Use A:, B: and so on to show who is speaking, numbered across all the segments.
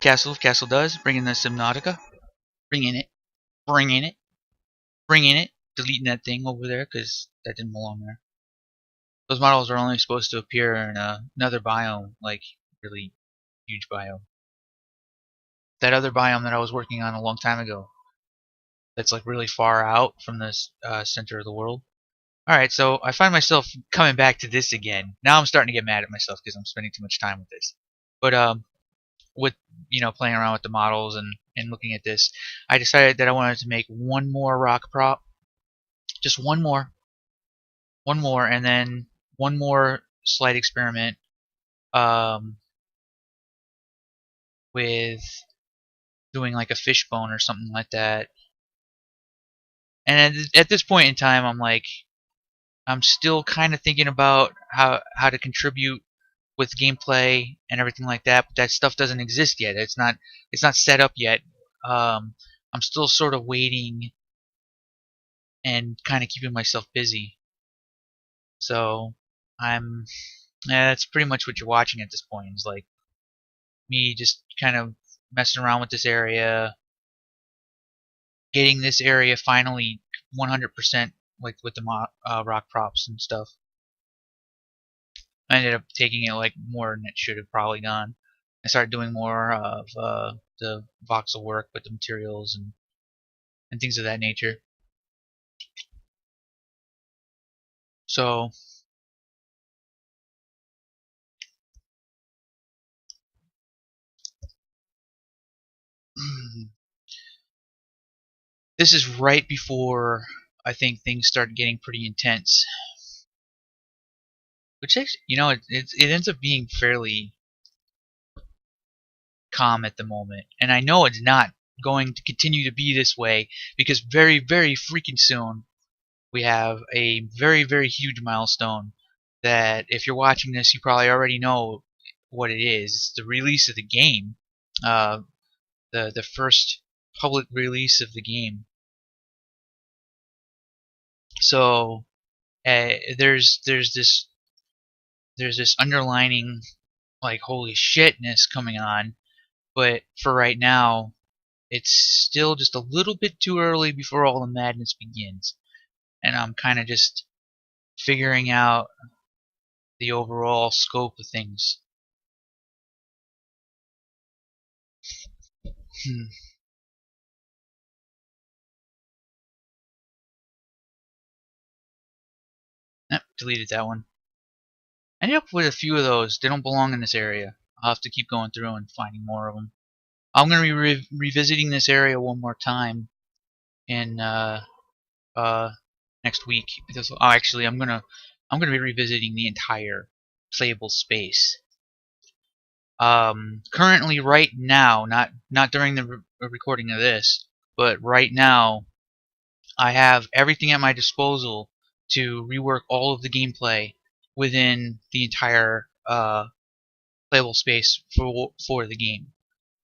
A: Castle does. Bringing the Subnautica. Bringing it. Bringing it. Bringing it. Deleting that thing over there because that didn't belong there. Those models are only supposed to appear in another biome, like really huge biome. That other biome that I was working on a long time ago, that's like really far out from the center of the world. Alright, so I find myself coming back to this again. Now I'm starting to get mad at myself because I'm spending too much time with this. But with playing around with the models and looking at this, I decided that I wanted to make one more rock prop, just one more, and then one more slight experiment um, with doing like a fishbone or something like that. And at this point in time, I'm still kind of thinking about how to contribute with gameplay and everything like that. But that stuff doesn't exist yet. It's not set up yet. I'm still sort of waiting and kind of keeping myself busy. So that's pretty much what you're watching at this point. Is like me just kind of messing around with this area, getting this area finally 100% like with the rock props and stuff. I ended up taking it like more than it should have probably gone. I started doing more of the voxel work with the materials and things of that nature. So this is right before I think things start getting pretty intense. Which actually, it ends up being fairly calm at the moment. And I know it's not going to continue to be this way because very, very freaking soon we have a very, very huge milestone that if you're watching this, you probably already know what it is. It's the release of the game, uh, the first public release of the game. So there's this underlining like holy shitness coming on, but for right now, it's still just a little bit too early before all the madness begins, and I'm kind of just figuring out the overall scope of things. Hmm. Deleted that one. I ended up with a few of those. They don't belong in this area. I'll have to keep going through and finding more of them. I'm going to be revisiting this area one more time in uh, next week. Actually, I'm gonna be revisiting the entire playable space. Currently, right now, not during the recording of this, but right now, I have everything at my disposal to rework all of the gameplay within the entire playable space for the game.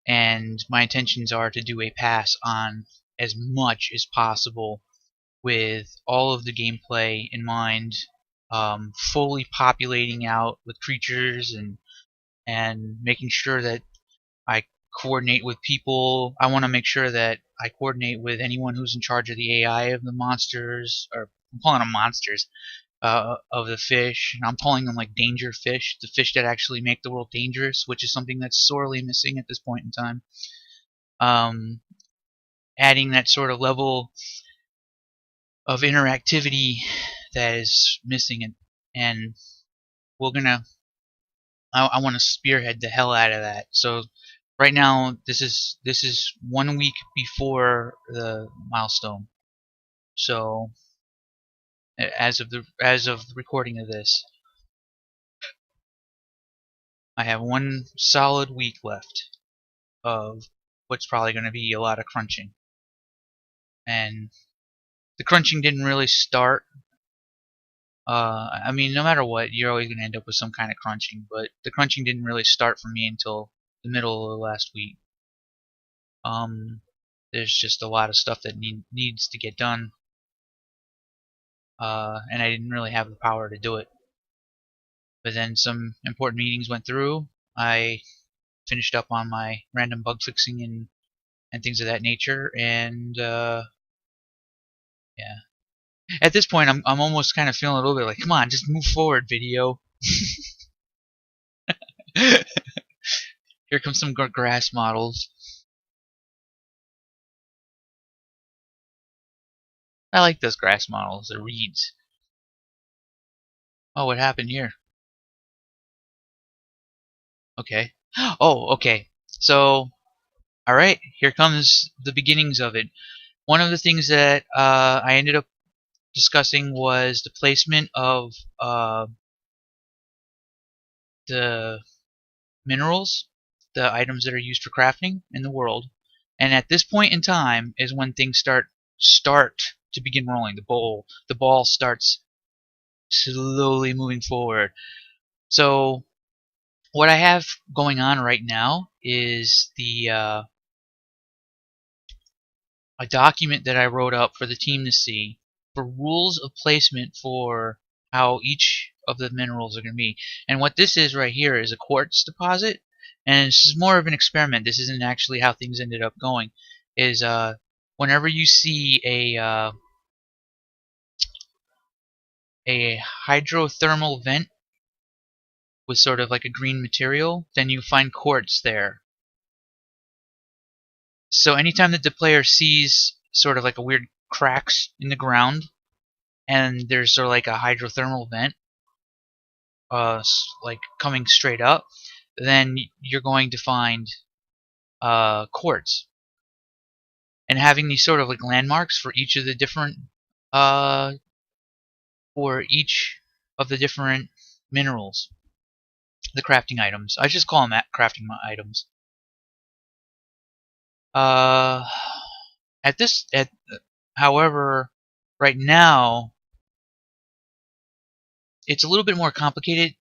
A: And my intentions are to do a pass on as much as possible with all of the gameplay in mind, fully populating out with creatures and making sure that I coordinate with people. I want to make sure that I coordinate with anyone who's in charge of the AI of the monsters, or I'm calling them monsters, of the fish. And I'm calling them like danger fish, the fish that actually make the world dangerous, which is something that's sorely missing at this point in time. Um, Adding that sort of level of interactivity that is missing, and we're gonna I want to spearhead the hell out of that. So right now this is 1 week before the milestone. So as of the recording of this, I have one solid week left of what's probably going to be a lot of crunching. And the crunching didn't really start. I mean, no matter what, you're always going to end up with some kind of crunching, but the crunching didn't really start for me until the middle of last week. There's just a lot of stuff that needs to get done, and I didn't really have the power to do it. But then some important meetings went through. I finished up on my random bug fixing and things of that nature. And yeah, at this point, I'm almost kind of feeling a little bit like, come on, just move forward, video. Here comes some grass models. I like those grass models. They're reeds. Oh, what happened here? Okay. Oh, okay. So, all right. Here comes the beginnings of it. One of the things that I ended up discussing was the placement of the minerals, the items that are used for crafting in the world. And at this point in time is when things start to begin rolling. The ball starts slowly moving forward. So what I have going on right now is a document that I wrote up for the team to see for rules of placement for how each of the minerals are going to be. And what this is right here is a quartz deposit, and this is more of an experiment. This isn't actually how things ended up going. Is whenever you see a hydrothermal vent with sort of like a green material, then you find quartz there. So anytime that the player sees sort of like a weird cracks in the ground and there's sort of like a hydrothermal vent like coming straight up, then you're going to find quartz. And having these sort of like landmarks for each of the different uh, minerals, the crafting items. I just call them crafting items. Uh, however, right now it's a little bit more complicated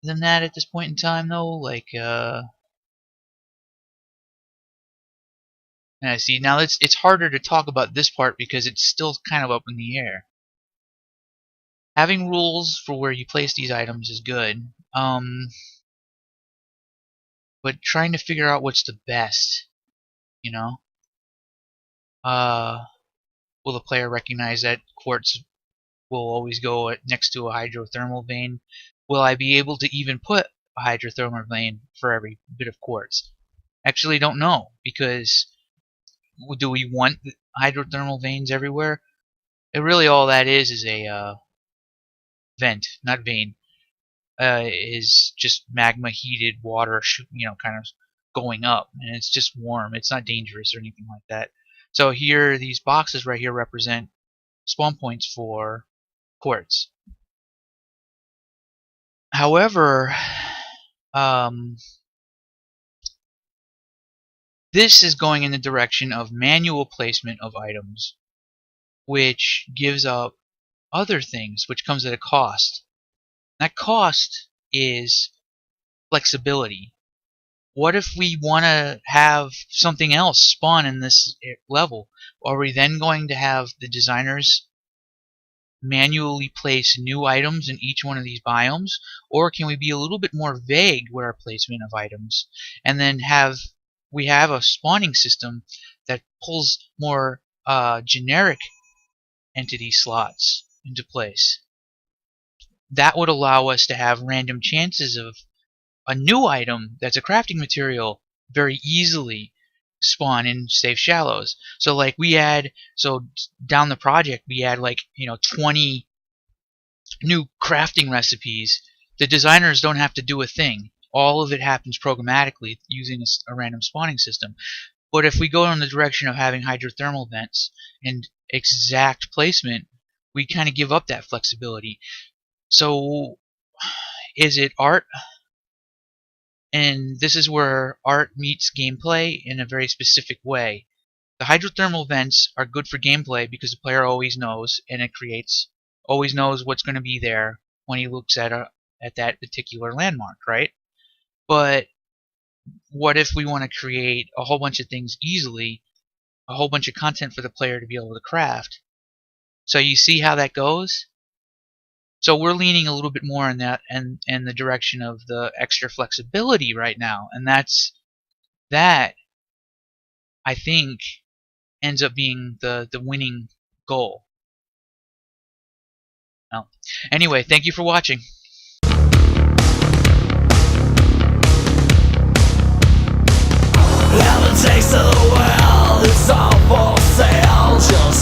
A: than that at this point in time, though. Like, see, now it's harder to talk about this part because it's still kind of up in the air. Having rules for where you place these items is good, but trying to figure out what's the best, you know? Will the player recognize that quartz will always go next to a hydrothermal vein? Will I be able to even put a hydrothermal vein for every bit of quartz? Actually, don't know, because do we want hydrothermal veins everywhere? Really, all that is a vent, not vein. Is just magma heated water, kind of going up, and it's just warm. It's not dangerous or anything like that. So here, these boxes right here represent spawn points for quartz. However, this is going in the direction of manual placement of items, which gives up other things, which comes at a cost. That cost is flexibility. What if we want to have something else spawn in this level? Are we then going to have the designers manually place new items in each one of these biomes? Or can we be a little bit more vague with our placement of items and then we have a spawning system that pulls more generic entity slots into place? That would allow us to have random chances of a new item that's a crafting material very easily spawn in safe shallows. So like down the project we add 20 new crafting recipes. The designers don't have to do a thing. All of it happens programmatically using a random spawning system. But if we go in the direction of having hydrothermal vents and exact placement, we kind of give up that flexibility. So is it art? And this is where art meets gameplay in a very specific way. The hydrothermal vents are good for gameplay because the player always knows, and always knows what's going to be there when he looks at that particular landmark, right? But what if we want to create a whole bunch of things easily, a whole bunch of content for the player to be able to craft? So you see how that goes? So we're leaning a little bit more in that and the direction of the extra flexibility right now, and that's that, I think, ends up being the winning goal. Well, anyway, thank you for watching.
B: Have a taste of the world, it's all for sale. Just